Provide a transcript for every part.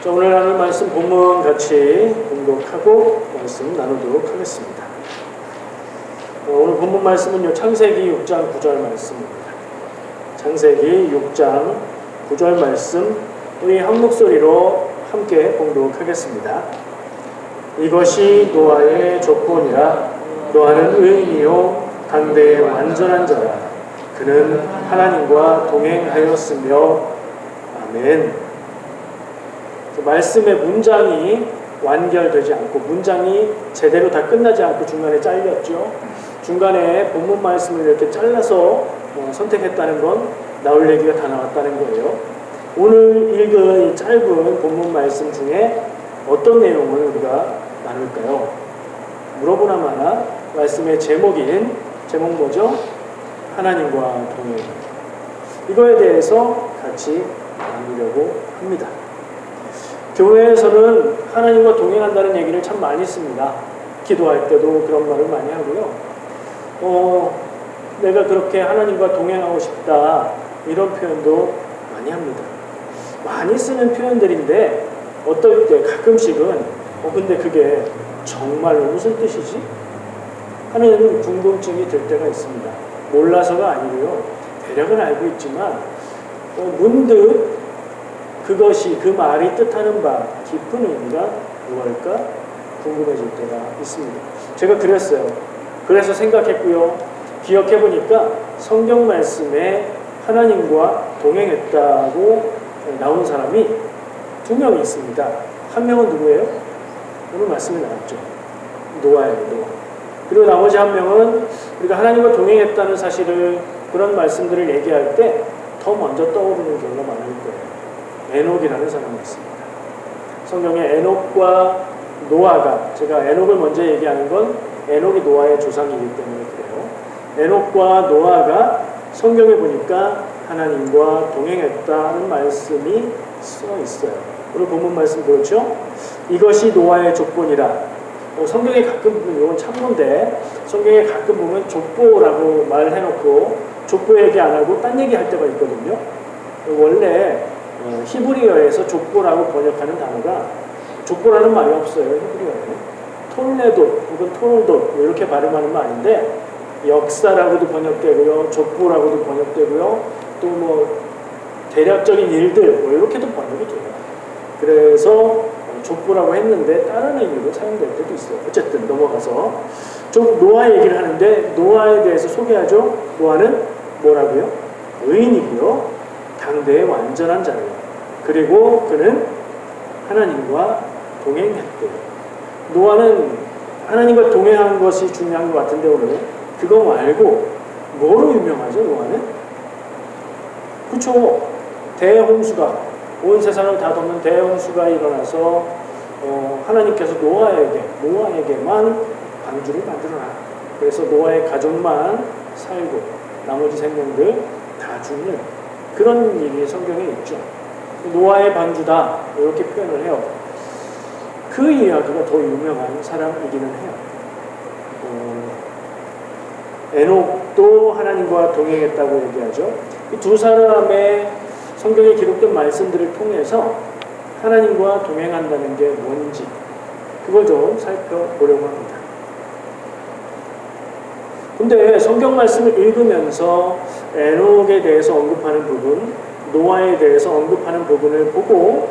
자, 오늘 나눌 말씀 본문 같이 공독하고 말씀 나누도록 하겠습니다. 오늘 본문 말씀은요, 창세기 6장 9절 말씀입니다. 창세기 6장 9절 말씀, 우리 한 목소리로 함께 공독하겠습니다. 이것이 노아의 조건이라. 노아는 의인이요 당대의 완전한 자라. 그는 하나님과 동행하였으며. 아멘. 말씀의 문장이 완결되지 않고, 문장이 제대로 다 끝나지 않고 중간에 잘렸죠. 중간에 본문 말씀을 이렇게 잘라서 선택했다는 건 나올 얘기가 다 나왔다는 거예요. 오늘 읽은 이 짧은 본문 말씀 중에 어떤 내용을 우리가 나눌까요? 물어보나 마나 말씀의 제목 뭐죠? 하나님과 동행. 이거에 대해서 같이 나누려고 합니다. 교회에서는 하나님과 동행한다는 얘기를 참 많이 씁니다. 기도할 때도 그런 말을 많이 하고요. 내가 그렇게 하나님과 동행하고 싶다, 이런 표현도 많이 합니다. 많이 쓰는 표현들인데 어떨 때 가끔씩은 근데 그게 정말로 무슨 뜻이지? 하는 궁금증이 들 때가 있습니다. 몰라서가 아니고요. 대략은 알고 있지만 문득 그것이, 그 말이 뜻하는 바 깊은 의미가 무엇일까 궁금해질 때가 있습니다. 제가 그래서 생각했고요. 기억해보니까 성경 말씀에 하나님과 동행했다고 나온 사람이 두 명이 있습니다. 한 명은 누구예요? 오늘 말씀에 나왔죠. 노아예요, 노아. 그리고 나머지 한 명은 우리가 하나님과 동행했다는 사실을, 그런 말씀들을 얘기할 때 더 먼저 떠오르는 경우가 많을 거예요. 에녹이라는 사람이 있습니다. 성경에 에녹과 노아가, 제가 에녹을 먼저 얘기하는 건 에녹이 노아의 조상이기 때문에 그래요. 에녹과 노아가 성경에 보니까 하나님과 동행했다는 말씀이 써 있어요. 오늘 본문 말씀 그렇죠? 이것이 노아의 조건이라. 성경에 가끔 보면, 이건 참고인데, 성경에 가끔 보면 족보라고 말해놓고 족보 얘기 안 하고 딴 얘기 할 때가 있거든요. 원래 히브리어에서 족보라고 번역하는 단어가, 족보라는 말이 없어요, 히브리어에는. 톨레도 혹은 톨도 이렇게 발음하는 말인데, 역사라고도 번역되고요, 족보라고도 번역되고요, 또 대략적인 일들 이렇게도 번역이 돼요. 그래서 족보라고 했는데 다른 의미로 사용될 때도 있어요. 어쨌든 넘어가서 좀 노아 얘기를 하는데, 노아에 대해서 소개하죠. 노아는 뭐라고요? 의인이고요, 당대의 완전한 자예요. 그리고 그는 하나님과 동행했대요. 노아는 하나님과 동행한 것이 중요한 것 같은데, 오늘 그거 말고 뭐로 유명하죠? 노아는? 그쵸? 대홍수가, 온 세상을 다 덮는 대홍수가 일어나서 하나님께서 노아에게만 방주를 만들어라. 그래서 노아의 가족만 살고 나머지 생명들 다 죽는 그런 일이 성경에 있죠. 노아의 방주다, 이렇게 표현을 해요. 그 이야기가 더 유명한 사람이기는 해요. 에녹도 하나님과 동행했다고 얘기하죠. 이 두 사람의 성경에 기록된 말씀들을 통해서 하나님과 동행한다는 게 뭔지, 그걸 좀 살펴보려고 합니다. 근데 성경 말씀을 읽으면서 에녹에 대해서 언급하는 부분, 노아에 대해서 언급하는 부분을 보고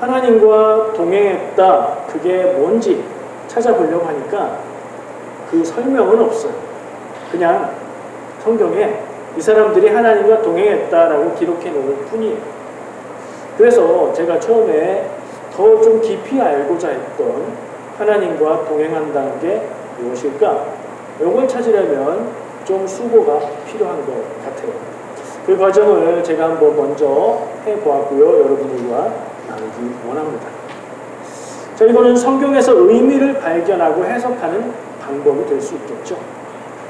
하나님과 동행했다, 그게 뭔지 찾아보려고 하니까 그 설명은 없어요. 그냥 성경에 이 사람들이 하나님과 동행했다라고 기록해 놓을 뿐이에요. 그래서 제가 처음에 더 좀 깊이 알고자 했던 하나님과 동행한다는 게 무엇일까? 이걸 찾으려면 좀 수고가 필요한 것 같아요. 그 과정을 제가 한번 먼저 해보았고요. 여러분들과 나누기 원합니다. 자, 이거는 성경에서 의미를 발견하고 해석하는 방법이 될 수 있겠죠.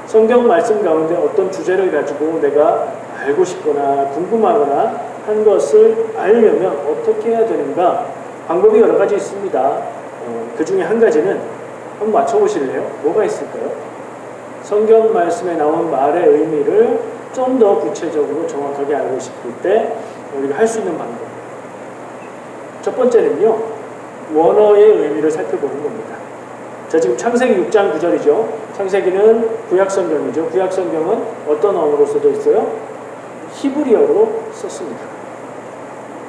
성경 말씀 가운데 어떤 주제를 가지고 내가 알고 싶거나 궁금하거나 한 것을 알려면 어떻게 해야 되는가? 방법이 여러 가지 있습니다. 그 중에 한 가지는 한번 맞춰보실래요? 뭐가 있을까요? 성경 말씀에 나온 말의 의미를 좀 더 구체적으로 정확하게 알고 싶을 때 우리가 할 수 있는 방법. 첫 번째는요, 원어의 의미를 살펴보는 겁니다. 자, 지금 창세기 6장 9절이죠. 창세기는 구약성경이죠. 구약성경은 어떤 언어로 써져 있어요? 히브리어로 썼습니다.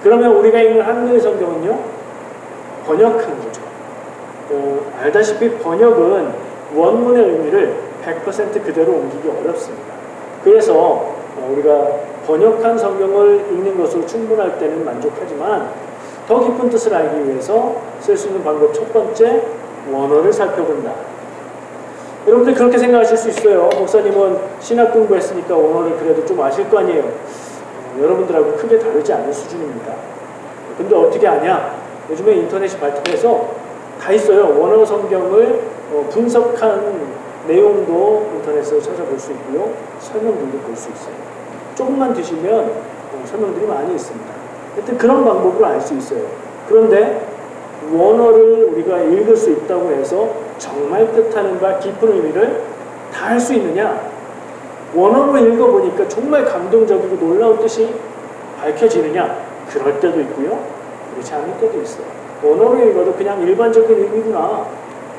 그러면 우리가 읽는 한글 성경은요, 번역한 거죠. 알다시피 번역은 원문의 의미를 100% 그대로 옮기기 어렵습니다. 그래서 우리가 번역한 성경을 읽는 것으로 충분할 때는 만족하지만 더 깊은 뜻을 알기 위해서 쓸 수 있는 방법 첫 번째, 원어를 살펴본다. 여러분들 그렇게 생각하실 수 있어요. 목사님은 신학 공부했으니까 원어를 그래도 좀 아실 거 아니에요. 여러분들하고 크게 다르지 않은 수준입니다. 근데 어떻게 아냐? 요즘에 인터넷이 발달해서 다 있어요. 원어 성경을 분석한 내용도 인터넷에서 찾아볼 수 있고요. 설명들도 볼 수 있어요. 조금만 뒤시면 설명들이 많이 있습니다. 하여튼 그런 방법으로 알 수 있어요. 그런데 원어를 우리가 읽을 수 있다고 해서 정말 뜻하는 바 깊은 의미를 다 알 수 있느냐? 원어로 읽어보니까 정말 감동적이고 놀라운 뜻이 밝혀지느냐? 그럴 때도 있고요. 그렇지 않을 때도 있어요. 원어로 읽어도 그냥 일반적인 의미구나.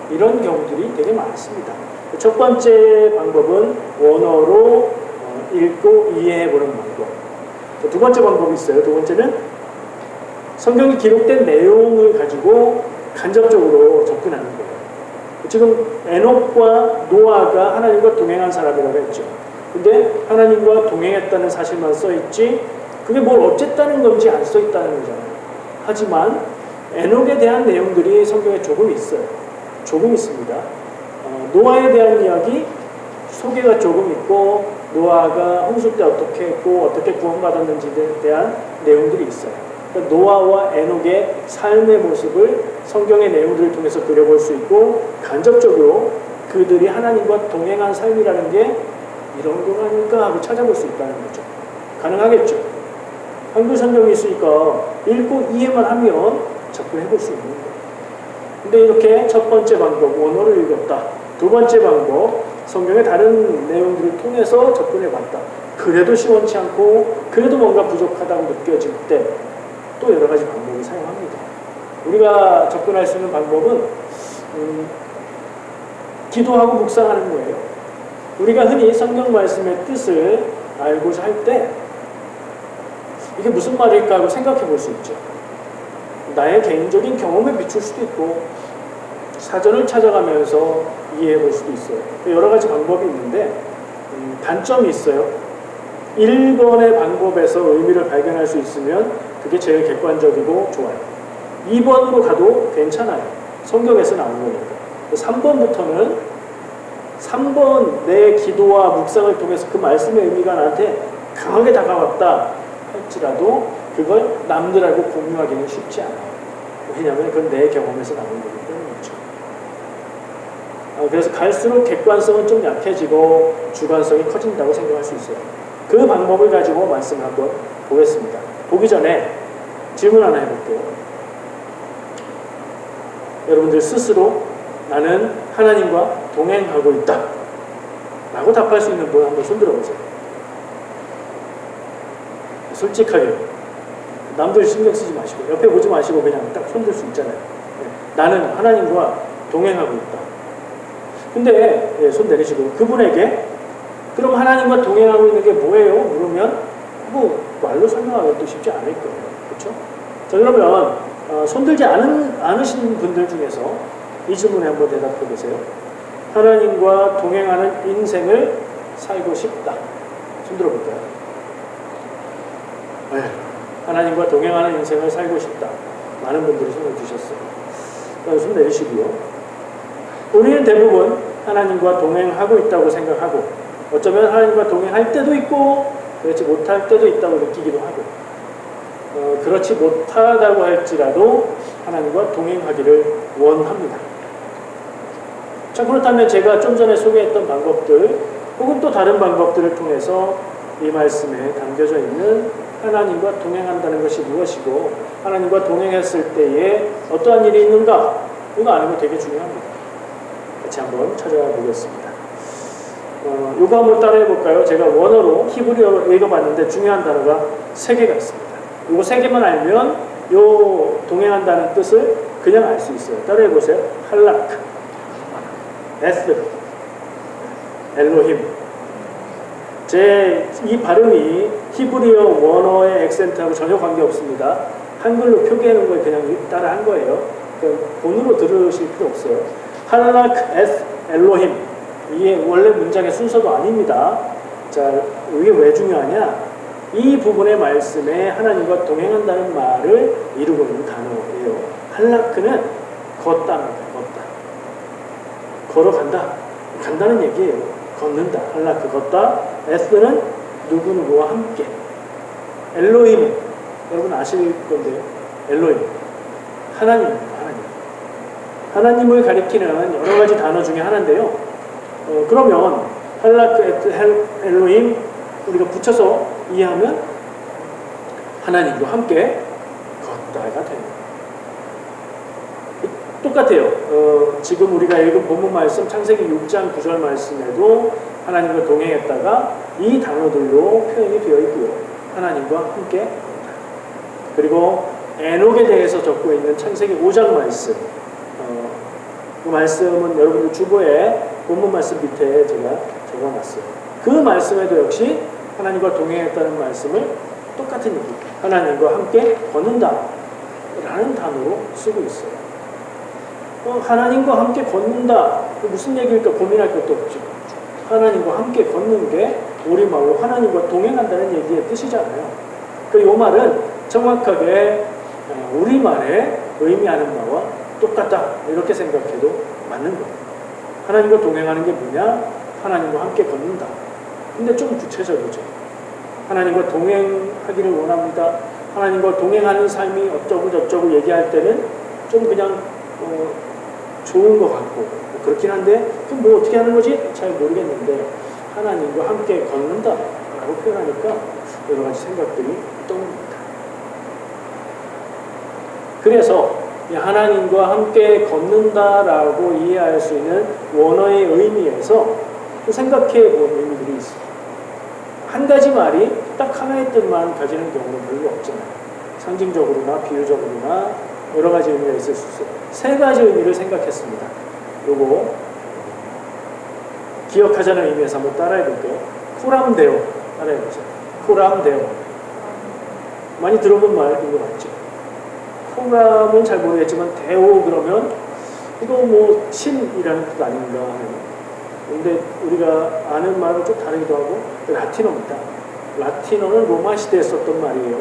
이런 경우들이 되게 많습니다. 첫 번째 방법은 원어로 읽고 이해해보는 방법. 두 번째 방법이 있어요. 두 번째는 성경이 기록된 내용을 가지고 간접적으로 접근하는 거예요. 지금 에녹과 노아가 하나님과 동행한 사람이라고 했죠. 근데 하나님과 동행했다는 사실만 써있지 그게 뭘 어쨌다는 건지 안 써있다는 거잖아요. 하지만 에녹에 대한 내용들이 성경에 조금 있어요. 조금 있습니다. 노아에 대한 이야기 소개가 조금 있고 노아가 홍수 때 어떻게 했고 어떻게 구원받았는지에 대한 내용들이 있어요. 그러니까 노아와 에녹의 삶의 모습을 성경의 내용들을 통해서 그려볼 수 있고 간접적으로 그들이 하나님과 동행한 삶이라는 게 이런 거 아닐까 하고 찾아볼 수 있다는 거죠. 가능하겠죠. 한글 성경이 있으니까 읽고 이해만 하면 접근해볼 수 있는 거예요. 근데 이렇게 첫 번째 방법, 원어를 읽었다. 두 번째 방법, 성경의 다른 내용들을 통해서 접근해봤다. 그래도 시원치 않고 그래도 뭔가 부족하다고 느껴질 때 또 여러 가지 방법을 사용합니다. 우리가 접근할 수 있는 방법은 기도하고 묵상하는 거예요. 우리가 흔히 성경 말씀의 뜻을 알고자 할 때 이게 무슨 말일까 하고 생각해 볼 수 있죠. 나의 개인적인 경험에 비출 수도 있고 사전을 찾아가면서 이해해 볼 수도 있어요. 여러 가지 방법이 있는데 단점이 있어요. 1번의 방법에서 의미를 발견할 수 있으면 그게 제일 객관적이고 좋아요. 2번으로 가도 괜찮아요. 성경에서 나온 거니까. 3번부터는 3번 내 기도와 묵상을 통해서 그 말씀의 의미가 나한테 강하게 다가왔다 할지라도 그걸 남들하고 공유하기는 쉽지 않아요. 왜냐하면 그건 내 경험에서 나온 거기 때문이죠. 그래서 갈수록 객관성은 좀 약해지고 주관성이 커진다고 생각할 수 있어요. 그 방법을 가지고 말씀을 한번 보겠습니다. 보기 전에 질문 하나 해볼게요. 여러분들 스스로 나는 하나님과 동행하고 있다 라고 답할 수 있는 분 한번 손 들어보세요. 솔직하게 남들 신경 쓰지 마시고 옆에 보지 마시고 그냥 딱 손 들 수 있잖아요. 나는 하나님과 동행하고 있다. 근데 손 내리시고 그분에게 그럼 하나님과 동행하고 있는 게 뭐예요? 물으면 뭐 말로 설명하기도 쉽지 않을 거예요. 그렇죠? 자, 그러면 손들지 않으신 분들 중에서 이 질문에 한번 대답해 보세요. 하나님과 동행하는 인생을 살고 싶다. 손 들어볼까요? 네. 하나님과 동행하는 인생을 살고 싶다. 많은 분들이 손을 드셨어요. 손 내리시고요. 우리는 대부분 하나님과 동행하고 있다고 생각하고 어쩌면 하나님과 동행할 때도 있고 그렇지 못할 때도 있다고 느끼기도 하고 그렇지 못하다고 할지라도 하나님과 동행하기를 원합니다. 자, 그렇다면 제가 좀 전에 소개했던 방법들 혹은 또 다른 방법들을 통해서 이 말씀에 담겨져 있는 하나님과 동행한다는 것이 무엇이고 하나님과 동행했을 때에 어떠한 일이 있는가 이거 아는 거 되게 중요합니다. 같이 한번 찾아가 보겠습니다. 이거 한번 따라해 볼까요? 제가 원어로 히브리어로 읽어봤는데 중요한 단어가 3개가 있습니다. 이거 3개만 알면 요 동행한다는 뜻을 그냥 알 수 있어요. 따라해 보세요. 할라크, 에스, 엘로힘. 이 발음이 히브리어 원어의 액센트하고 전혀 관계없습니다. 한글로 표기하는 걸 그냥 따라 한 거예요. 그러니까 본으로 들으실 필요 없어요. 할라크, 에스, 엘로힘. 이게 원래 문장의 순서도 아닙니다. 자, 이게 왜 중요하냐? 이 부분의 말씀에 하나님과 동행한다는 말을 이루고 있는 단어예요. 할라크는 걷다입니다. 걷다. 걸어간다. 간다는 얘기예요. 걷는다. 할라크 걷다. 에스는 누구누구와 함께. 엘로힘은 여러분 아실 건데요. 엘로힘. 하나님입니다. 하나님을 가리키는 여러 가지 단어 중에 하나인데요. 그러면 할라크 엘로힘 우리가 붙여서 이해하면 하나님과 함께 걷다가 됩니다. 똑같아요. 지금 우리가 읽은 본문 말씀 창세기 6장 9절 말씀에도 하나님과 동행했다가 이 단어들로 표현이 되어 있고요. 하나님과 함께 걷다. 그리고 에녹에 대해서 적고 있는 창세기 5장 말씀, 그 말씀은 여러분들 주보에 본문 말씀 밑에 제가 적어놨어요. 그 말씀에도 역시 하나님과 동행했다는 말씀을 똑같은 얘기, 하나님과 함께 걷는다 라는 단어로 쓰고 있어요. 하나님과 함께 걷는다, 무슨 얘기일까 고민할 것도 없죠. 하나님과 함께 걷는 게 우리말로 하나님과 동행한다는 얘기의 뜻이잖아요. 이 말은 정확하게 우리말의 의미하는 바와 똑같다 이렇게 생각해도 맞는 거예요. 하나님과 동행하는 게 뭐냐? 하나님과 함께 걷는다. 근데 좀 구체적이죠. 하나님과 동행하기를 원합니다. 하나님과 동행하는 삶이 어쩌고 저쩌고 얘기할 때는 좀 그냥 좋은 것 같고 그렇긴 한데 그럼 뭐 어떻게 하는 거지? 잘 모르겠는데 하나님과 함께 걷는다 라고 표현하니까 여러 가지 생각들이 떠오릅니다. 그래서 하나님과 함께 걷는다라고 이해할 수 있는 원어의 의미에서 생각해 본 의미들이 있습니다. 한 가지 말이 딱 하나의 뜻만 가지는 경우는 별로 없잖아요. 상징적으로나 비유적으로나 여러 가지 의미가 있을 수 있어요. 세 가지 의미를 생각했습니다. 요거 기억하자는 의미에서 한번 따라해 볼게요. 코람데오 따라해 보세요. 코람데오 많이 들어본 말인 것 같죠? 코람은 잘 모르겠지만 데오 그러면 이거 뭐 신이라는 뜻 아닌가 하는. 근데 우리가 아는 말은 좀 다르기도 하고 라틴어입니다. 라틴어는 로마 시대에 썼던 말이에요.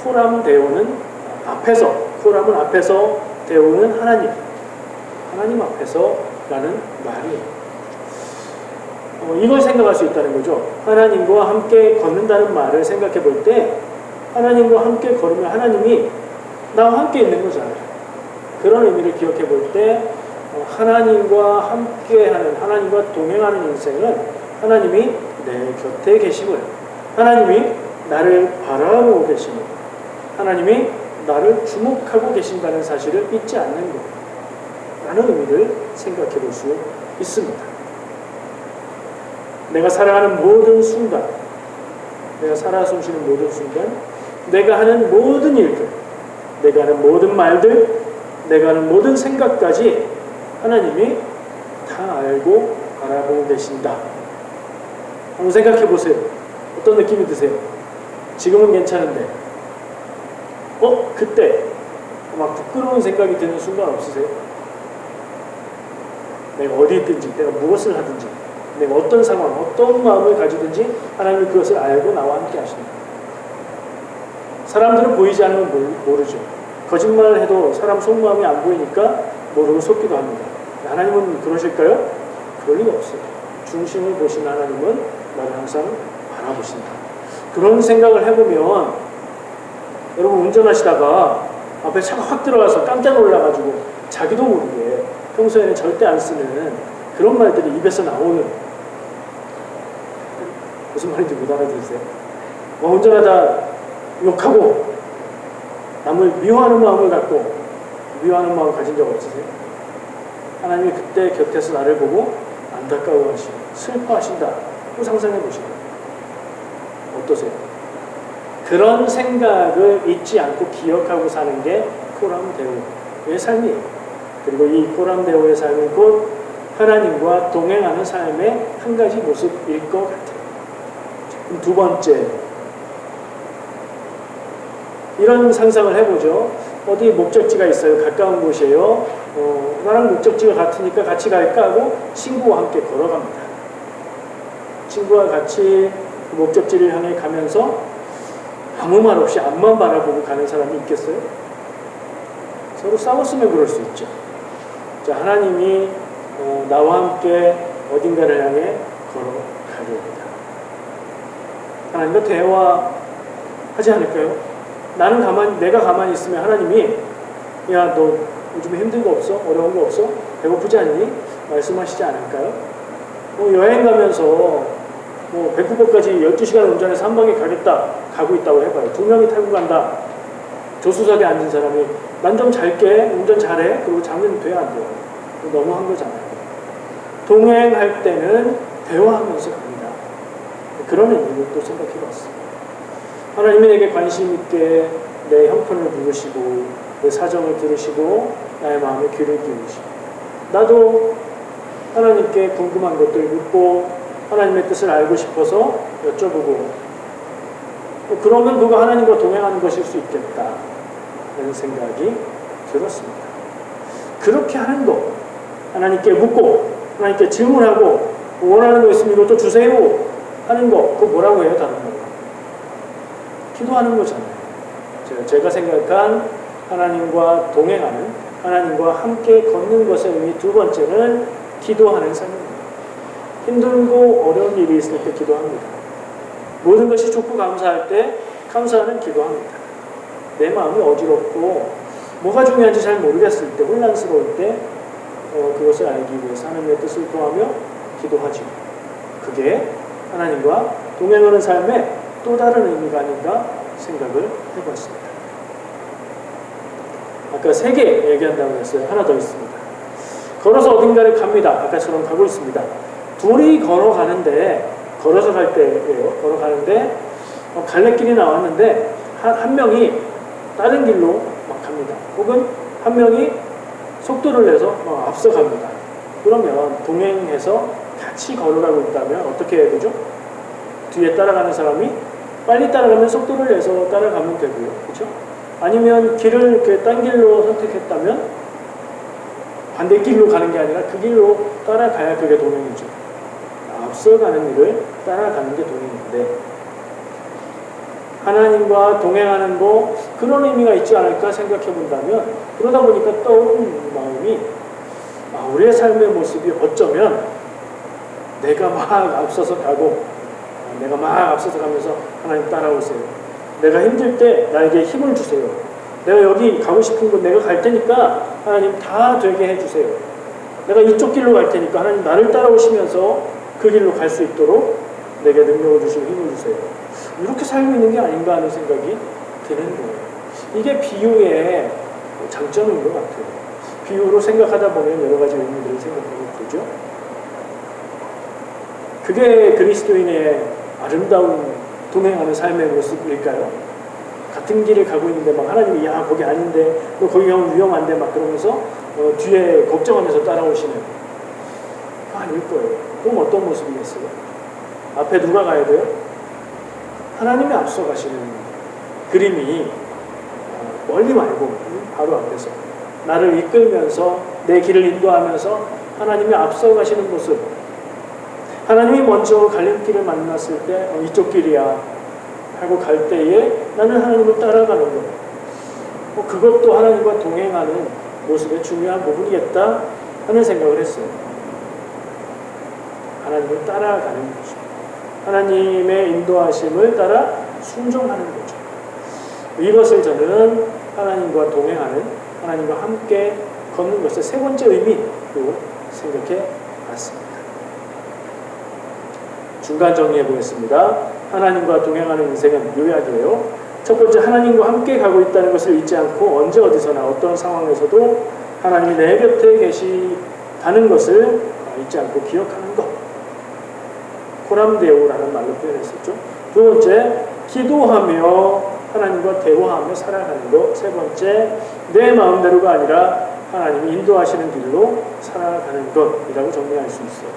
코람데오는 앞에서, 코람은 앞에서, 데오는 하나님 앞에서 라는 말이에요. 이걸 생각할 수 있다는 거죠. 하나님과 함께 걷는다는 말을 생각해 볼 때 하나님과 함께 걸으면 하나님이 나와 함께 있는 거잖아요. 그런 의미를 기억해 볼 때 하나님과 함께하는, 하나님과 동행하는 인생은 하나님이 내 곁에 계심을, 하나님이 나를 바라보고 계심을, 하나님이 나를 주목하고 계신다는 사실을 잊지 않는 것 라는 의미를 생각해 볼 수 있습니다. 내가 살아가는 모든 순간, 내가 살아 숨쉬는 모든 순간, 내가 하는 모든 일들, 내가 하는 모든 말들, 내가 하는 모든 생각까지 하나님이 다 알고 바라보고 계신다. 한번 생각해 보세요. 어떤 느낌이 드세요? 지금은 괜찮은데 그때 막 부끄러운 생각이 드는 순간 없으세요? 내가 어디 있든지, 내가 무엇을 하든지, 내가 어떤 상황, 어떤 마음을 가지든지 하나님이 그것을 알고 나와 함께 하신다. 사람들은 보이지 않으면 모르죠. 거짓말을 해도 사람 속마음이 안 보이니까 모르고 속기도 합니다. 하나님은 그러실까요? 그럴 리가 없어요. 중심을 보신 하나님은 나를 항상 바라보신다. 그런 생각을 해보면 여러분 운전하시다가 앞에 차가 확 들어가서 깜짝 놀라가지고 자기도 모르게 평소에는 절대 안 쓰는 그런 말들이 입에서 나오는, 무슨 말인지 못 알아들으세요? 운전하다 욕하고 남을 미워하는 마음을 갖고 미워하는 마음을 가진 적 없으세요? 하나님이 그때 곁에서 나를 보고 안타까워하시고 슬퍼하신다. 또 상상해 보시고 어떠세요? 그런 생각을 잊지 않고 기억하고 사는 게 코람데오의 삶이에요. 그리고 이 코람데오의 삶은 곧 하나님과 동행하는 삶의 한 가지 모습일 것 같아요. 두 번째, 이런 상상을 해보죠. 어디 목적지가 있어요. 가까운 곳이에요. 나랑 목적지가 같으니까 같이 갈까 하고 친구와 함께 걸어갑니다. 친구와 같이 목적지를 향해 가면서 아무 말 없이 앞만 바라보고 가는 사람이 있겠어요? 서로 싸웠으면 그럴 수 있죠. 자, 하나님이 나와 함께 어딘가를 향해 걸어가려합니다. 하나님과 대화하지 않을까요? 내가 가만히 있으면 하나님이 야, 너 요즘에 힘든 거 없어? 어려운 거 없어? 배고프지 않니? 말씀하시지 않을까요? 여행 가면서 밴쿠버까지 12시간 운전해서 한 방에 가고 있다고 해봐요. 2명이 타고 간다. 조수석에 앉은 사람이 난 좀 잘게, 운전 잘해. 그리고 장면 돼야 안 돼요. 너무한 거잖아요. 동행할 때는 대화하면서 갑니다. 그런 의미를 또 생각해 봤어요. 하나님이 내게 관심 있게 내 형편을 물으시고 내 사정을 들으시고 나의 마음에 귀를 기울이시고 나도 하나님께 궁금한 것들 묻고 하나님의 뜻을 알고 싶어서 여쭤보고 그러면 그거 하나님과 동행하는 것일 수 있겠다 라는 생각이 들었습니다. 그렇게 하는 거, 하나님께 묻고 하나님께 질문하고 원하는 거 있으면 이것도 주세요 하는 거, 그거 뭐라고 해요? 다른 말로 기도하는 거잖아요. 제가 생각한 하나님과 동행하는, 하나님과 함께 걷는 것의 의미 두 번째는 기도하는 삶입니다. 힘들고 어려운 일이 있을 때 기도합니다. 모든 것이 좋고 감사할 때 감사하는 기도합니다. 내 마음이 어지럽고 뭐가 중요한지 잘 모르겠을 때, 혼란스러울 때 그것을 알기 위해서 하나님의 뜻을 구하며 기도하죠. 그게 하나님과 동행하는 삶의 또 다른 의미가 아닌가 생각을 해봤습니다. 아까 3개 얘기한다고 했어요. 하나 더 있습니다. 걸어서 어딘가를 갑니다. 아까처럼 가고 있습니다. 둘이 걸어서 갈 때예요. 걸어가는데 갈래길이 나왔는데 한 명이 다른 길로 막 갑니다. 혹은 한 명이 속도를 내서 앞서갑니다. 그러면 동행해서 같이 걸어가고 있다면 어떻게 해야 되죠? 뒤에 따라가는 사람이 빨리 따라가면 속도를 내서 따라가면 되고요. 그렇죠? 아니면 길을 이렇게 딴 길로 선택했다면 반대길로 가는 게 아니라 그 길로 따라가야 그게 동행이죠. 앞서가는 일을 따라가는 게 동행인데 하나님과 동행하는 거 그런 의미가 있지 않을까 생각해 본다면 그러다 보니까 떠오르는 마음이 우리의 삶의 모습이 어쩌면 내가 막 앞서서 가고 내가 막 앞서서 가면서 하나님 따라오세요. 내가 힘들 때 나에게 힘을 주세요. 내가 여기 가고 싶은 곳 내가 갈 테니까 하나님 다 되게 해주세요. 내가 이쪽 길로 갈 테니까 하나님 나를 따라오시면서 그 길로 갈 수 있도록 내게 능력을 주시고 힘을 주세요. 이렇게 살고 있는 게 아닌가 하는 생각이 드는 거예요. 이게 비유의 장점인 것 같아요. 비유로 생각하다 보면 여러 가지 의미들을 생각하게 되죠. 그게 그리스도인의 아름다운 동행하는 삶의 모습일까요? 같은 길을 가고 있는데 막 하나님이 야 거기 아닌데 너 거기 가면 위험한데 막 그러면서 뒤에 걱정하면서 따라오시는 아닐 거예요. 그럼 어떤 모습이겠어요? 앞에 누가 가야 돼요? 하나님이 앞서가시는 그림이 멀리 말고 바로 앞에서 나를 이끌면서 내 길을 인도하면서 하나님이 앞서가시는 모습. 하나님이 먼저 갈림길을 만났을 때 이쪽 길이야 하고 갈 때에 나는 하나님을 따라가는 것. 그것도 하나님과 동행하는 모습의 중요한 부분이겠다 하는 생각을 했어요. 하나님을 따라가는 거죠. 하나님의 인도하심을 따라 순종하는 거죠. 이것을 저는 하나님과 동행하는, 하나님과 함께 걷는 것의 세 번째 의미로 생각해 봤습니다. 중간 정리해 보겠습니다. 하나님과 동행하는 인생은 요약이에요. 첫 번째, 하나님과 함께 가고 있다는 것을 잊지 않고 언제 어디서나 어떤 상황에서도 하나님이 내 곁에 계시다는 것을 잊지 않고 기억하는 것. 코람데오라는 말로 표현했었죠. 두 번째, 기도하며 하나님과 대화하며 살아가는 것. 세 번째, 내 마음대로가 아니라 하나님이 인도하시는 길로 살아가는 것이라고 정리할 수 있어요.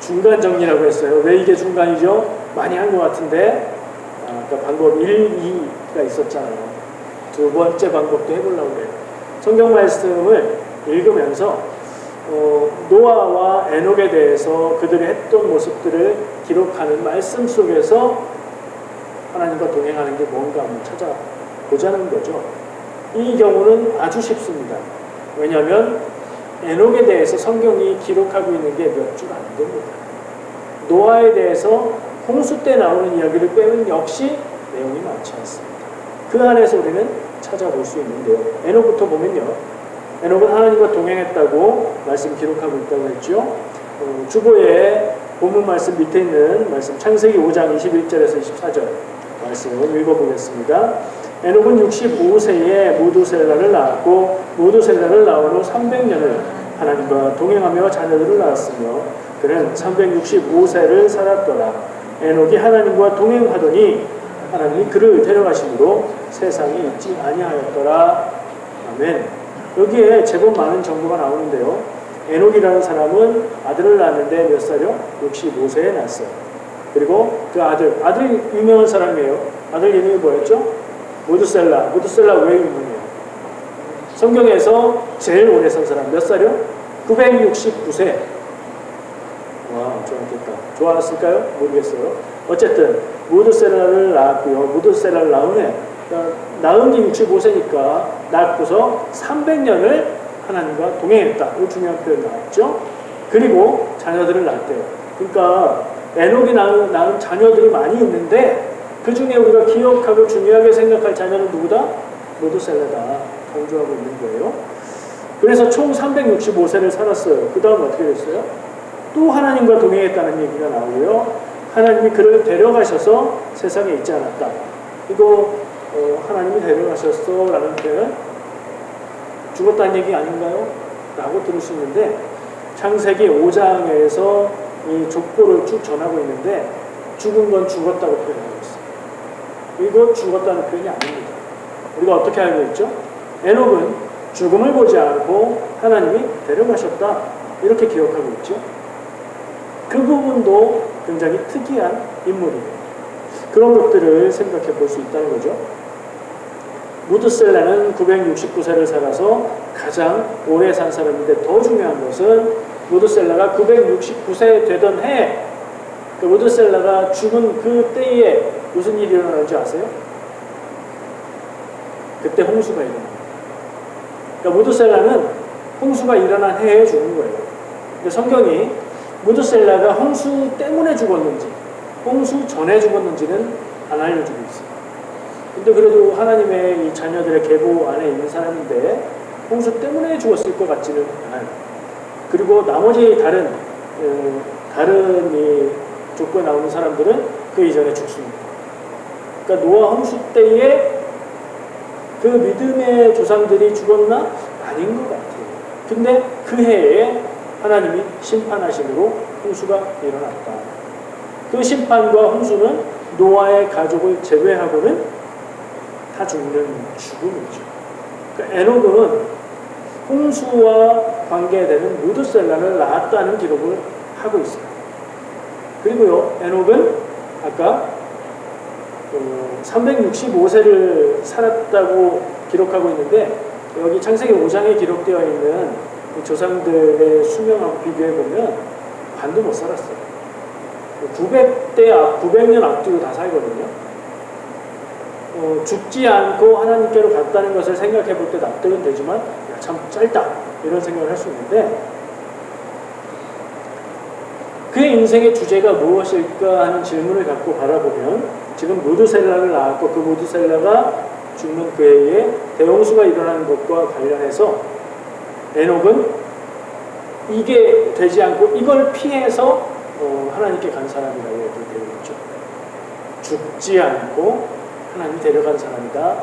중간 정리라고 했어요. 왜 이게 중간이죠? 많이 한 것 같은데 아까 방법 1, 2가 있었잖아요. 두 번째 방법도 해보려고 해요. 성경 말씀을 읽으면서 노아와 에녹에 대해서 그들이 했던 모습들을 기록하는 말씀 속에서 하나님과 동행하는 게 뭔가 한번 찾아보자는 거죠. 이 경우는 아주 쉽습니다. 왜냐하면 에녹에 대해서 성경이 기록하고 있는 게 몇 줄 안 됩니다. 노아에 대해서 홍수 때 나오는 이야기를 빼면 역시 내용이 많지 않습니다. 그 안에서 우리는 찾아볼 수 있는데요. 에녹부터 보면요. 에녹은 하나님과 동행했다고 말씀 기록하고 있다고 했죠. 주보에 본문 말씀 밑에 있는 말씀 창세기 5장 21절에서 24절 말씀을 읽어보겠습니다. 에녹은 65세에 무두셀라를 낳았고 무두셀라를 낳은 후 300년을 하나님과 동행하며 자녀들을 낳았으며 그는 365세를 살았더라. 에녹이 하나님과 동행하더니 하나님이 그를 데려가심으로 세상에 있지 아니하였더라. 아멘. 여기에 제법 많은 정보가 나오는데요. 에녹이라는 사람은 아들을 낳았는데 몇 살이요? 65세에 낳았어요. 그리고 그 아들 유명한 사람이에요. 아들 이름이 뭐였죠? 무두셀라. 무두셀라 왜 유명해요? 성경에서 제일 오래 산 사람 몇 살이요? 969세. 와, 좋았겠다. 좋았을까요? 모르겠어요. 어쨌든 무두셀라를 낳았고요. 무두셀라를 낳은 게 65세니까 낳고서 300년을 하나님과 동행했다. 이 중요한 표현 나왔죠. 그리고 자녀들을 낳았대요. 그러니까 에녹이 낳은 자녀들이 많이 있는데 그 중에 우리가 기억하고 중요하게 생각할 자녀는 누구다? 무두셀라다. 강조하고 있는 거예요. 그래서 총 365세를 살았어요. 그 다음 어떻게 됐어요? 또 하나님과 동행했다는 얘기가 나오고요. 하나님이 그를 데려가셔서 세상에 있지 않았다. 이거 하나님이 데려가셨어 라는 표현 죽었다는 얘기 아닌가요? 라고 들을 수 있는데 창세기 5장에서 이 족보를 쭉 전하고 있는데 죽은 건 죽었다고 표현하고 있어요. 이거 죽었다는 표현이 아닙니다. 우리가 어떻게 알고 있죠? 에녹은 죽음을 보지 않고 하나님이 데려가셨다. 이렇게 기억하고 있죠. 그 부분도 굉장히 특이한 인물이에요. 그런 것들을 생각해 볼 수 있다는 거죠. 무두셀라는 969세를 살아서 가장 오래 산 사람인데 더 중요한 것은 무두셀라가 969세 되던 해 그 무두셀라가 죽은 그 때에 무슨 일이 일어나는지 아세요? 그때 홍수가 일어납니다. 그러니까 무두셀라는 홍수가 일어난 해에 죽은 거예요. 근데 성경이 무두셀라가 홍수 때문에 죽었는지 홍수 전에 죽었는지는 안 알려주고 있어요. 근데 그래도 하나님의 이 자녀들의 계보 안에 있는 사람인데 홍수 때문에 죽었을 것 같지는 않아요. 그리고 나머지 다른 이 족보에 나오는 사람들은 그 이전에 죽습니다. 그러니까 노아 홍수 때에 그 믿음의 조상들이 죽었나? 아닌 것 같아요. 근데 그 해에 하나님이 심판하심으로 홍수가 일어났다. 그 심판과 홍수는 노아의 가족을 제외하고는 다 죽는 죽음이죠. 그러니까 에녹은 홍수와 관계되는 무두셀라를 낳았다는 기록을 하고 있어요. 그리고요, 에녹은 아까 365세를 살았다고 기록하고 있는데 여기 창세기 5장에 기록되어 있는 조상들의 수명하고 비교해보면 반도 못 살았어요. 900년 앞뒤로 다 살거든요. 죽지 않고 하나님께로 갔다는 것을 생각해 볼 때 납득은 되지만 참 짧다 이런 생각을 할 수 있는데 그의 인생의 주제가 무엇일까 하는 질문을 갖고 바라보면 지금 무두셀라를 낳았고 그 무두셀라가 죽는 그 해에 대홍수가 일어나는 것과 관련해서 에녹은 이게 되지 않고 이걸 피해서 하나님께 간 사람이라고 얘기되어 있죠. 죽지 않고 하나님 데려간 사람이다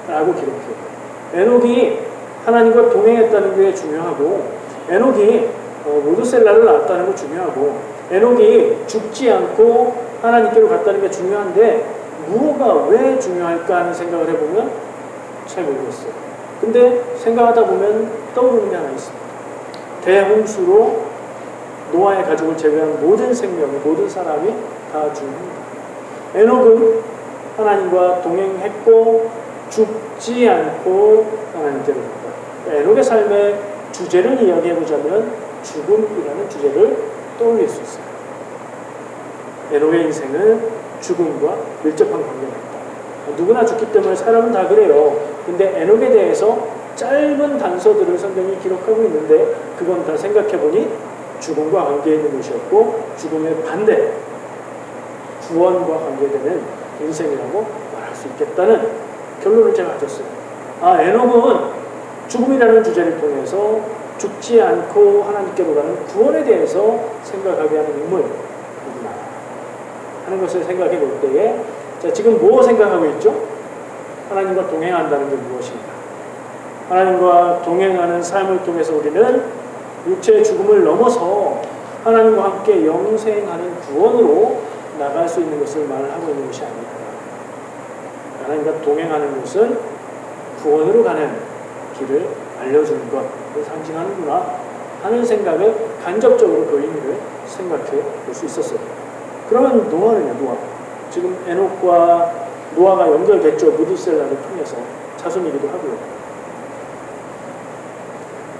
라고 기록해요. 에녹이 하나님과 동행했다는 게 중요하고 에녹이 무두셀라를 낳았다는 게 중요하고 에녹이 죽지 않고 하나님께로 갔다는 게 중요한데 무엇가 왜 중요할까 하는 생각을 해보면 잘 모르겠어요. 근데 생각하다 보면 떠오르는 게 하나 있습니다. 대홍수로 노아의 가족을 제외한 모든 생명이, 모든 사람이 다 죽습니다. 에녹은 하나님과 동행했고 죽지 않고 하나님께로 갔다. 에녹의 삶의 주제를 이야기해보자면 죽음이라는 주제를 떠올릴 수 있어요. 에녹의 인생은 죽음과 밀접한 관계가 있다. 누구나 죽기 때문에 사람은 다 그래요. 근데 에녹에 대해서 짧은 단서들을 성경이 기록하고 있는데 그건 다 생각해보니 죽음과 관계 있는 것이었고 죽음의 반대, 구원과 관계되는 인생이라고 말할 수 있겠다는 결론을 제가 가졌어요. 에녹은 죽음이라는 주제를 통해서 죽지 않고 하나님께로 가는 구원에 대해서 생각하게 하는 인물이구나 하는 것을 생각해 볼 때에 자, 지금 뭐 생각하고 있죠? 하나님과 동행한다는 게 무엇인가? 하나님과 동행하는 삶을 통해서 우리는 육체의 죽음을 넘어서 하나님과 함께 영생하는 구원으로 나갈 수 있는 것을 말하고 있는 것이 아닙니다. 하나님과 동행하는 것은 구원으로 가는 길을 알려주는 것을 상징하는구나 하는 생각을 간접적으로 그 의미를 생각해 볼 수 있었어요. 그러면 노아는요, 노아. 지금 에녹과 노아가 연결됐죠. 무드셀라를 통해서 자손이기도 하고요.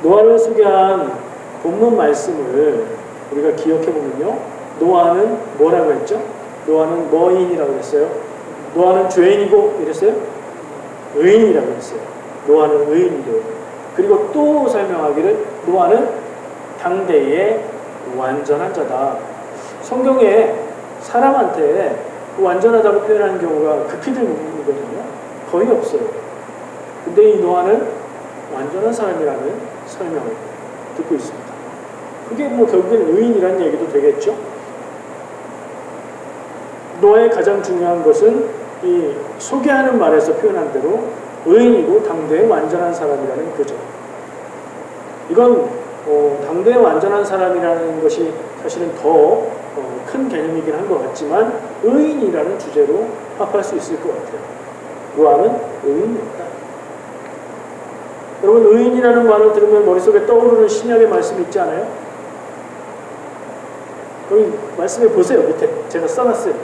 노아를 소개한 본문 말씀을 우리가 기억해 보면요. 노아는 뭐라고 했죠? 노아는 뭐인이라고 했어요? 노아는 죄인이고 이랬어요? 의인이라고 했어요. 노아는 의인이래요. 그리고 또 설명하기를 노아는 당대의 완전한 자다. 성경에 사람한테 완전하다고 표현하는 경우가 극히 드물거든요. 거의 없어요. 근데 이 노아는 완전한 사람이라는 설명을 듣고 있습니다. 그게 뭐 결국엔 의인이라는 얘기도 되겠죠. 노아의 가장 중요한 것은 이 소개하는 말에서 표현한 대로 의인이고 당대의 완전한 사람이라는 거죠. 이건 당대의 완전한 사람이라는 것이 사실은 더 큰 개념이긴 한 것 같지만 의인이라는 주제로 합할 수 있을 것 같아요. 노아는 의인이었다. 여러분 의인이라는 말을 들으면 머릿속에 떠오르는 신약의 말씀이 있지 않아요? 여기 말씀해 보세요. 밑에 제가 써놨어요.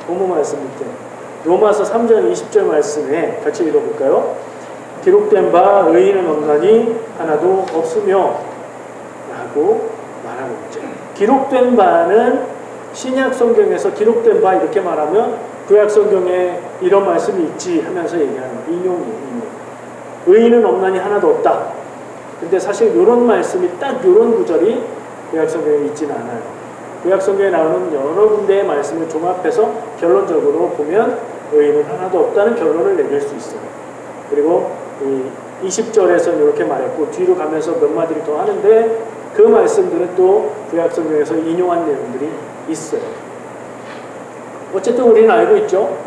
본문 말씀 밑에 로마서 3장 20절 말씀에 같이 읽어볼까요? 기록된 바 의인은 없나니 하나도 없으며 라고 말하고 있죠. 기록된 바는 신약 성경에서 기록된 바 이렇게 말하면 구약 성경에 이런 말씀이 있지 하면서 얘기하는 인용. 의인은 없나니 하나도 없다. 근데 사실 이런 말씀이 딱 이런 구절이 구약 성경에 있지는 않아요. 구약 성경에 나오는 여러 군데의 말씀을 종합해서 결론적으로 보면 의인은 하나도 없다는 결론을 내릴 수 있어요. 그리고 20절에서 이렇게 말했고 뒤로 가면서 몇 마디를 더 하는데 그 말씀들은 또 구약 성경에서 인용한 내용들이 있어요. 어쨌든 우리는 알고 있죠.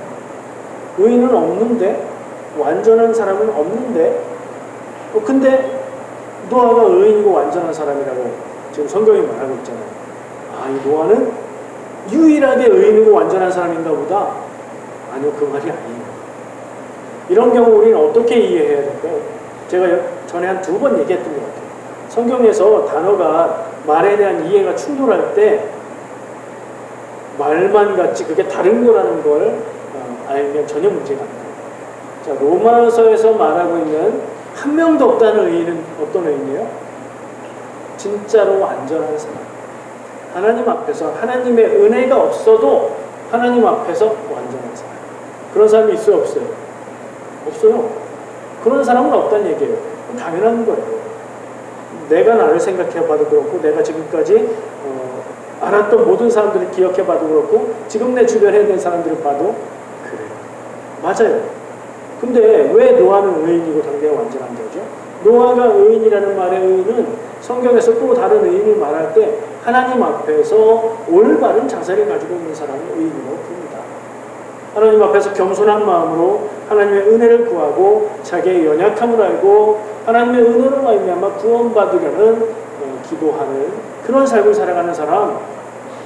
의인은 없는데 완전한 사람은 없는데 근데 노아가 의인이고 완전한 사람이라고 지금 성경이 말하고 있잖아요. 이 노아는 유일하게 의인이고 완전한 사람인가 보다. 아니요, 그 말이 아니에요. 이런 경우 우리는 어떻게 이해해야 될까요? 제가 전에 한 2번 얘기했던 것 같아요. 성경에서 단어가 말에 대한 이해가 충돌할 때 말만 같이 그게 다른 거라는 걸 알면 전혀 문제가 안 돼요. 자, 로마서에서 말하고 있는 한 명도 없다는 의인은 어떤 의인이에요? 진짜로 완전한 사람. 하나님 앞에서 하나님의 은혜가 없어도 하나님 앞에서 완전한 사람. 그런 사람이 있어요, 없어요? 없어요. 그런 사람은 없다는 얘기예요. 당연한 거예요. 내가 나를 생각해봐도 그렇고 내가 지금까지 알았던 모든 사람들을 기억해봐도 그렇고 지금 내 주변에 있는 사람들을 봐도 그래요. 맞아요. 근데 왜 노아는 의인이고 당대의 완전한 자죠? 노아가 의인이라는 말의 의인은 성경에서 또 다른 의인을 말할 때 하나님 앞에서 올바른 자세를 가지고 있는 사람을 의인이라고 부릅니다. 하나님 앞에서 겸손한 마음으로 하나님의 은혜를 구하고 자기의 연약함을 알고 하나님의 은혜로 말미암아 구원받으려는 기도하는 그런 삶을 살아가는 사람,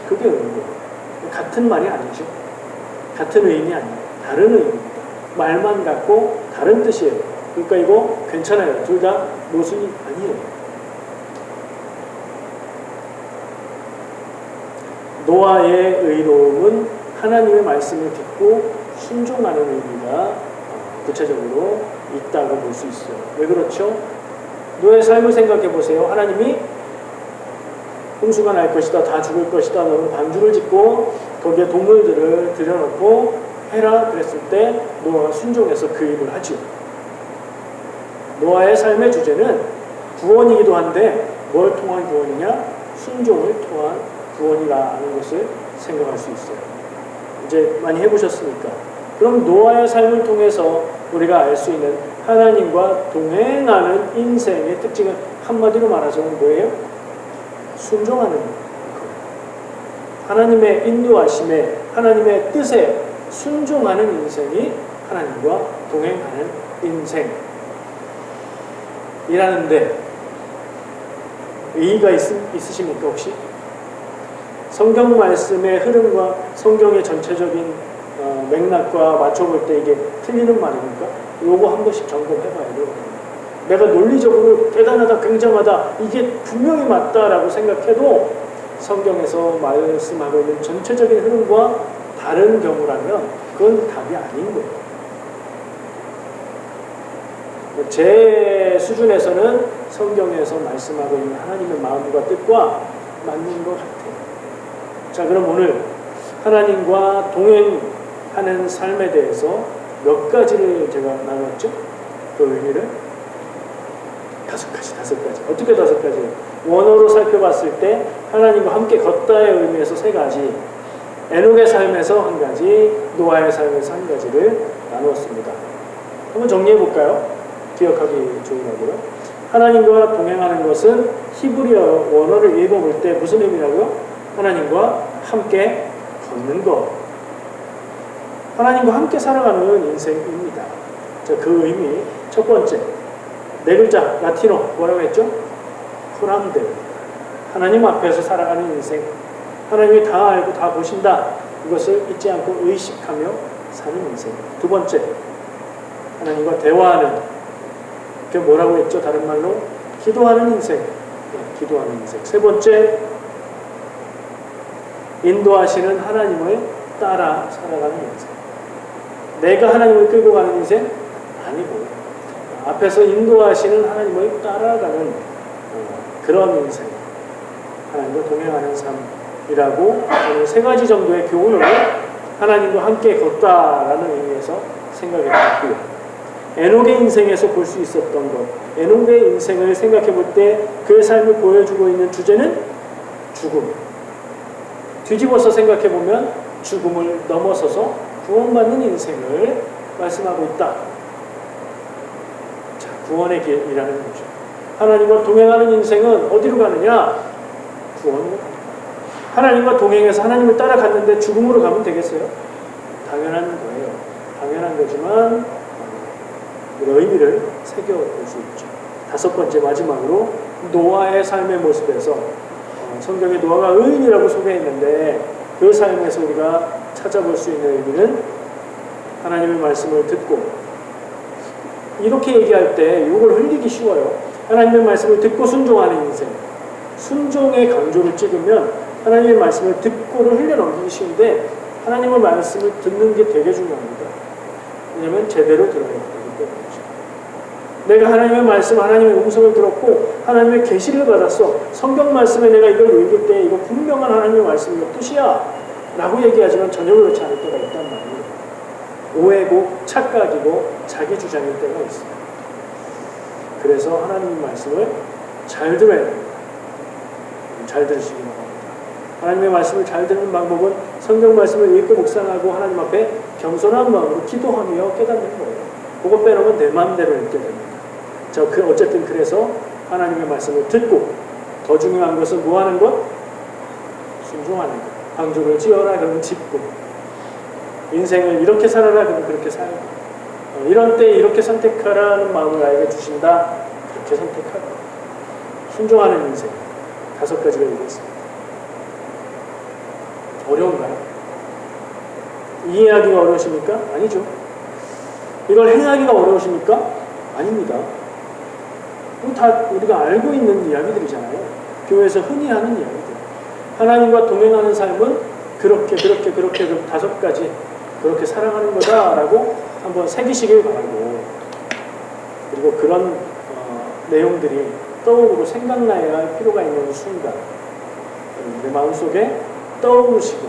그게 의인이에요. 같은 말이 아니죠. 같은 의미 아니에요. 다른 의미입니다. 말만 같고 다른 뜻이에요. 그러니까 이거 괜찮아요. 둘 다 모순이 아니에요. 노아의 의로움은 하나님의 말씀을 듣고 순종하는 의미가 구체적으로 있다고 볼 수 있어요. 왜 그렇죠? 노아의 삶을 생각해 보세요. 하나님이 홍수가 날 것이다, 다 죽을 것이다, 너는 방주를 짓고 거기에 동물들을 들여놓고 해라 그랬을 때 노아가 순종해서 그 일을 하죠. 노아의 삶의 주제는 구원이기도 한데 뭘 통한 구원이냐? 순종을 통한 구원이라는 것을 생각할 수 있어요. 이제 많이 해보셨으니까. 그럼 노아의 삶을 통해서 우리가 알 수 있는 하나님과 동행하는 인생의 특징은 한마디로 말하자면 뭐예요? 순종하는 거예요. 하나님의 인도하심에, 하나님의 뜻에 순종하는 인생이 하나님과 동행하는 인생이라는데 의의가 있으십니까 혹시? 성경 말씀의 흐름과 성경의 전체적인 맥락과 맞춰볼 때 이게 틀리는 말입니까? 요거 한 번씩 점검해봐야 돼요. 내가 논리적으로 대단하다, 굉장하다, 이게 분명히 맞다라고 생각해도 성경에서 말씀하고 있는 전체적인 흐름과 다른 경우라면 그건 답이 아닌 거예요. 제 수준에서는 성경에서 말씀하고 있는 하나님의 마음과 뜻과 맞는 것 같아요. 자, 그럼 오늘 하나님과 동행하는 삶에 대해서 몇 가지를 제가 나눴죠? 그 의미를? 5가지. 어떻게 5가지예요? 원어로 살펴봤을 때 하나님과 함께 걷다의 의미에서 3가지, 에녹의 삶에서 1가지, 노아의 삶에서 1가지를 나누었습니다. 한번 정리해 볼까요? 기억하기 좋으라고요. 하나님과 동행하는 것은 히브리어 원어를 읽어볼 때 무슨 의미라고요? 하나님과 함께 걷는 것. 하나님과 함께 살아가는 인생입니다. 자, 그 의미 첫 번째, 4글자 라틴어 뭐라고 했죠? 코람데. 하나님 앞에서 살아가는 인생. 하나님이 다 알고 다 보신다. 이것을 잊지 않고 의식하며 사는 인생. 두 번째, 하나님과 대화하는. 그게 뭐라고 했죠? 다른 말로 기도하는 인생. 기도하는 인생. 세 번째, 인도하시는 하나님을 따라 살아가는 인생. 내가 하나님을 끌고 가는 인생? 아니고 앞에서 인도하시는 하나님을 따라가는 그런 인생. 하나님과 동행하는 삶이라고 저는 3가지 정도의 교훈을 하나님과 함께 걷다라는 의미에서 생각해 봤고요. 에녹의 인생에서 볼 수 있었던 것, 에녹의 인생을 생각해 볼 때 그의 삶을 보여주고 있는 주제는 죽음. 뒤집어서 생각해 보면 죽음을 넘어서서 구원받는 인생을 말씀하고 있다. 자, 구원의 길이라는 거죠. 하나님과 동행하는 인생은 어디로 가느냐? 구원으로 갑니다. 하나님과 동행해서 하나님을 따라갔는데 죽음으로 가면 되겠어요? 당연한 거예요. 당연한 거지만 의미를 새겨볼 수 있죠. 5번째 마지막으로 노아의 삶의 모습에서 성경에 노아가 의인이라고 소개했는데 그 삶에서 우리가 찾아볼 수 있는 의미는 하나님의 말씀을 듣고, 이렇게 얘기할 때 이걸 흘리기 쉬워요. 하나님의 말씀을 듣고 순종하는 인생. 순종의 강조를 찍으면 하나님의 말씀을 듣고를 흘려넘기기 쉬운데 하나님의 말씀을 듣는 게 되게 중요합니다. 왜냐하면 제대로 들어야 되기 때문이죠. 내가 하나님의 말씀, 하나님의 음성을 들었고 하나님의 계시를 받았어. 성경 말씀에 내가 이걸 읽을 때 이거 분명한 하나님의 말씀의 뜻이야 라고 얘기하지만 전혀 그렇지 않을 때가 있단 말이에요. 오해고 착각이고 자기 주장일 때가 있어요. 그래서 하나님의 말씀을 잘 들어야 됩니다. 잘 들으시기 바랍니다. 하나님의 말씀을 잘 듣는 방법은 성경 말씀을 읽고 묵상하고 하나님 앞에 겸손한 마음으로 기도하며 깨닫는 거예요. 그거 빼놓으면 내 마음대로 읽게 됩니다. 자, 어쨌든 그래서 하나님의 말씀을 듣고, 더 중요한 것은 뭐 하는 것? 순종하는 것. 방주를 지어라 그러면 짓고, 인생을 이렇게 살아라 그러면 그렇게 살고, 이런 때 이렇게 선택하라는 마음을 나에게 주신다, 그렇게 선택하고, 순종하는 인생. 5가지가 얘기했습니다. 어려운가요? 이해하기가 어려우십니까? 아니죠. 이걸 행하기가 어려우십니까? 아닙니다. 이거 다 우리가 알고 있는 이야기들이잖아요. 교회에서 흔히 하는 이야기들. 하나님과 동행하는 삶은 그렇게 5가지 그렇게 사랑하는 거다라고 한번 새기시길 바라고, 그리고 그런 내용들이 떠오르고 생각나야 할 필요가 있는 순간 내 마음속에 떠오르시고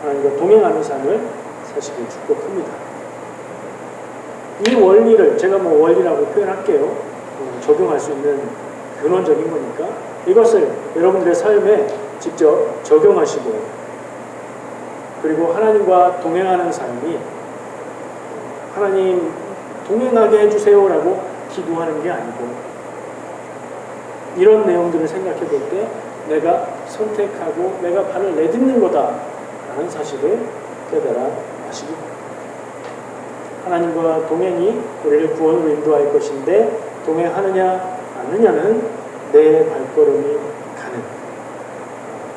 하나님과 동행하는 삶을 사시길 축복합니다. 이 원리를 제가 뭐 원리라고 표현할게요. 적용할 수 있는 근원적인 거니까 이것을 여러분들의 삶에 직접 적용하시고, 그리고 하나님과 동행하는 삶이 하나님 동행하게 해주세요라고 기도하는 게 아니고, 이런 내용들을 생각해 볼 때 내가 선택하고 내가 발을 내딛는 거다라는 사실을 깨달아 하시기 바랍니다. 하나님과 동행이 우리를 구원으로 인도할 것인데 동행하느냐 않느냐는 내 발걸음이 가는,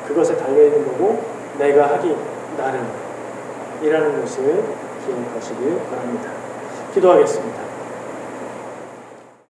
그것에 달려있는 거고 내가 하기 나름이라는 것을 기억하시길 바랍니다. 기도하겠습니다.